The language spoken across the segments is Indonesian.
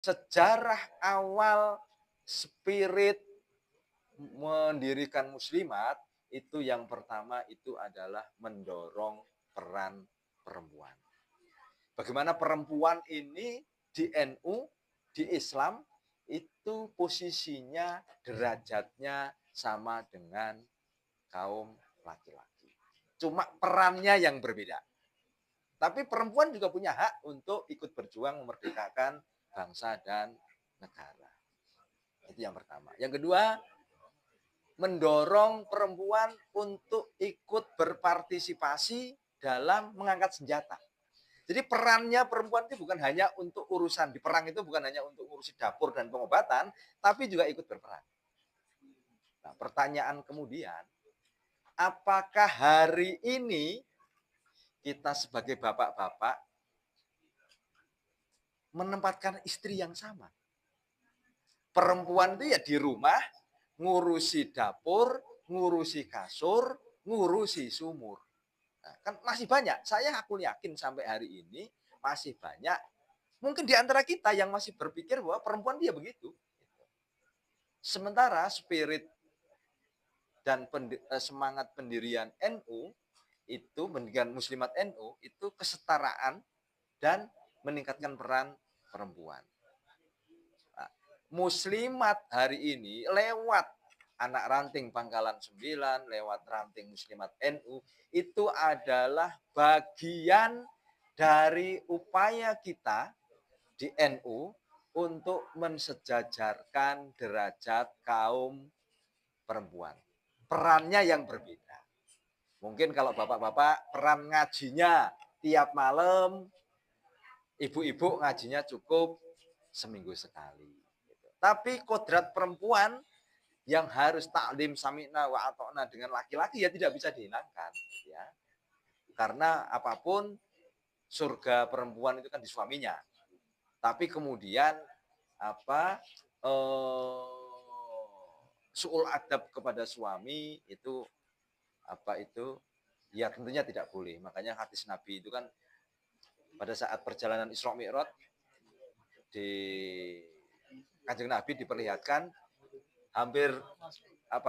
sejarah awal spirit mendirikan muslimat itu yang pertama itu adalah mendorong peran perempuan. Bagaimana perempuan ini di NU, di Islam itu posisinya derajatnya sama dengan kaum laki-laki. Cuma perannya yang berbeda. Tapi perempuan juga punya hak untuk ikut berjuang memerdekakan bangsa dan negara. Itu yang pertama. Yang kedua, mendorong perempuan untuk ikut berpartisipasi dalam mengangkat senjata. Jadi perannya perempuan itu bukan hanya untuk urusan di perang, itu bukan hanya untuk ngurusi dapur dan pengobatan, tapi juga ikut berperang. Nah, pertanyaan kemudian, apakah hari ini kita sebagai bapak-bapak menempatkan istri yang sama? Perempuan itu ya di rumah, ngurusi dapur, ngurusi kasur, ngurusi sumur. Nah, kan masih banyak. Aku yakin sampai hari ini masih banyak. Mungkin di antara kita yang masih berpikir bahwa perempuan dia begitu. Sementara spirit dan semangat pendirian NU itu, pendirian Muslimat NU itu kesetaraan dan meningkatkan peran perempuan. Nah, Muslimat hari ini lewat anak ranting Pangkalan 9, lewat ranting Muslimat NU, itu adalah bagian dari upaya kita di NU untuk mensejajarkan derajat kaum perempuan. Perannya yang berbeda. Mungkin kalau bapak-bapak peran ngajinya tiap malam, ibu-ibu ngajinya cukup seminggu sekali. Tapi kodrat perempuan yang harus taklim sami'na wa ata'na dengan laki-laki ya tidak bisa dihilangkan. Ya. Karena apapun surga perempuan itu kan di suaminya. Tapi kemudian apa suul adab kepada suami itu ya tentunya tidak boleh. Makanya hadis Nabi itu kan pada saat perjalanan Isra Mi'raj di Kanjeng Nabi diperlihatkan hampir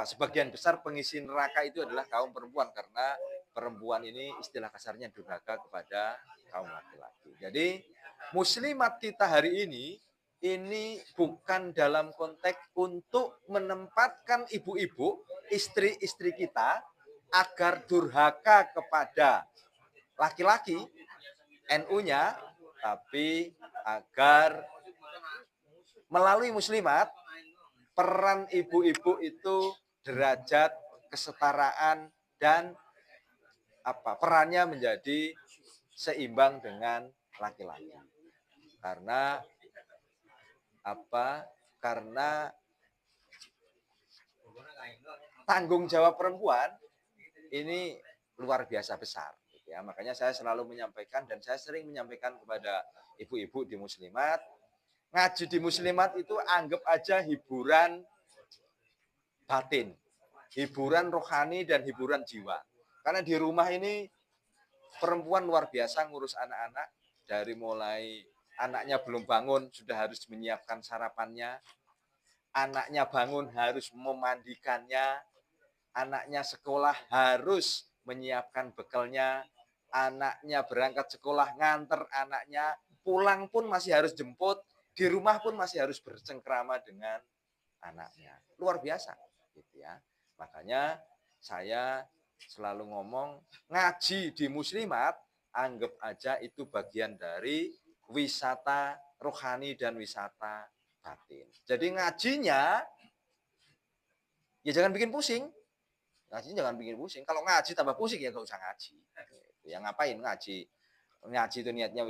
sebagian besar pengisi neraka itu adalah kaum perempuan, karena perempuan ini istilah kasarnya durhaka kepada kaum laki-laki. Jadi muslimat kita hari ini bukan dalam konteks untuk menempatkan ibu-ibu, istri-istri kita agar durhaka kepada laki-laki, NU-nya, tapi agar melalui muslimat peran ibu-ibu itu derajat kesetaraan dan perannya menjadi seimbang dengan laki-laki. Karena Karena tanggung jawab perempuan ini luar biasa besar. Ya, makanya saya selalu menyampaikan dan saya sering menyampaikan kepada ibu-ibu di muslimat, ngaji di muslimat itu anggap aja hiburan batin, hiburan rohani dan hiburan jiwa. Karena di rumah ini perempuan luar biasa ngurus anak-anak, dari mulai anaknya belum bangun sudah harus menyiapkan sarapannya, anaknya bangun harus memandikannya, anaknya sekolah harus menyiapkan bekalnya, anaknya berangkat sekolah nganter anaknya, pulang pun masih harus jemput, di rumah pun masih harus bercengkrama dengan anaknya. Luar biasa, gitu ya. Makanya saya selalu ngomong, ngaji di muslimat anggap aja itu bagian dari wisata rohani dan wisata batin. Jadi ngajinya ya jangan bikin pusing. Ngajinya jangan bikin pusing. Kalau ngaji tambah pusing ya gak usah ngaji. Ya ngapain ngaji? Ngaji itu niatnya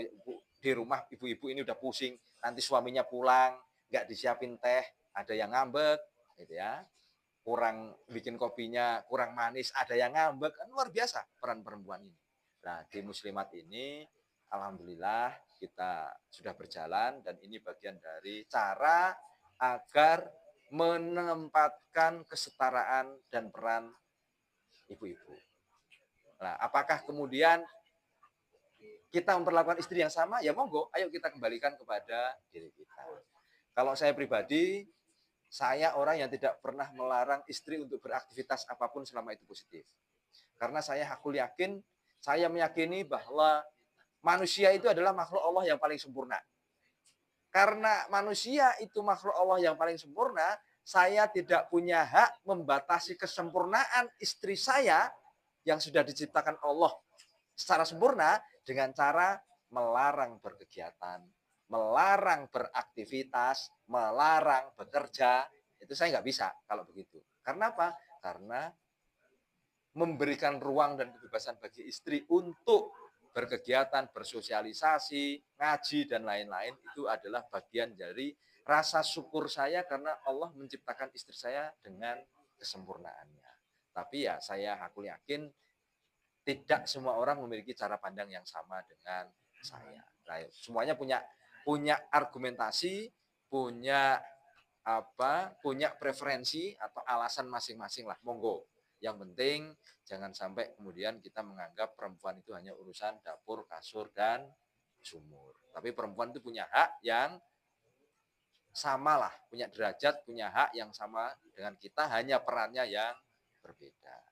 di rumah ibu-ibu ini udah pusing, nanti suaminya pulang nggak disiapin teh, ada yang ngambek, gitu ya. Kurang bikin kopinya kurang manis, ada yang ngambek, kan luar biasa peran perempuan ini. Nah, di muslimat ini alhamdulillah kita sudah berjalan dan ini bagian dari cara agar menempatkan kesetaraan dan peran ibu-ibu. Nah, apakah kemudian kita memperlakukan istri yang sama? Ya monggo, ayo kita kembalikan kepada diri kita. Kalau saya pribadi, saya orang yang tidak pernah melarang istri untuk beraktivitas apapun selama itu positif. Karena aku yakin, saya meyakini bahwa manusia itu adalah makhluk Allah yang paling sempurna. Karena manusia itu makhluk Allah yang paling sempurna, saya tidak punya hak membatasi kesempurnaan istri saya yang sudah diciptakan Allah secara sempurna dengan cara melarang berkegiatan, melarang beraktivitas, melarang bekerja. Itu saya nggak bisa kalau begitu. Karena apa? Karena memberikan ruang dan kebebasan bagi istri untuk berkegiatan, bersosialisasi, ngaji, dan lain-lain, itu adalah bagian dari rasa syukur saya karena Allah menciptakan istri saya dengan kesempurnaannya. Tapi ya aku yakin tidak semua orang memiliki cara pandang yang sama dengan saya. Nah, semuanya punya argumentasi, punya punya preferensi atau alasan masing-masing lah. Monggo. Yang penting jangan sampai kemudian kita menganggap perempuan itu hanya urusan dapur, kasur, dan sumur. Tapi perempuan itu punya hak yang sama lah, punya derajat, punya hak yang sama dengan kita, hanya perannya yang berbeda.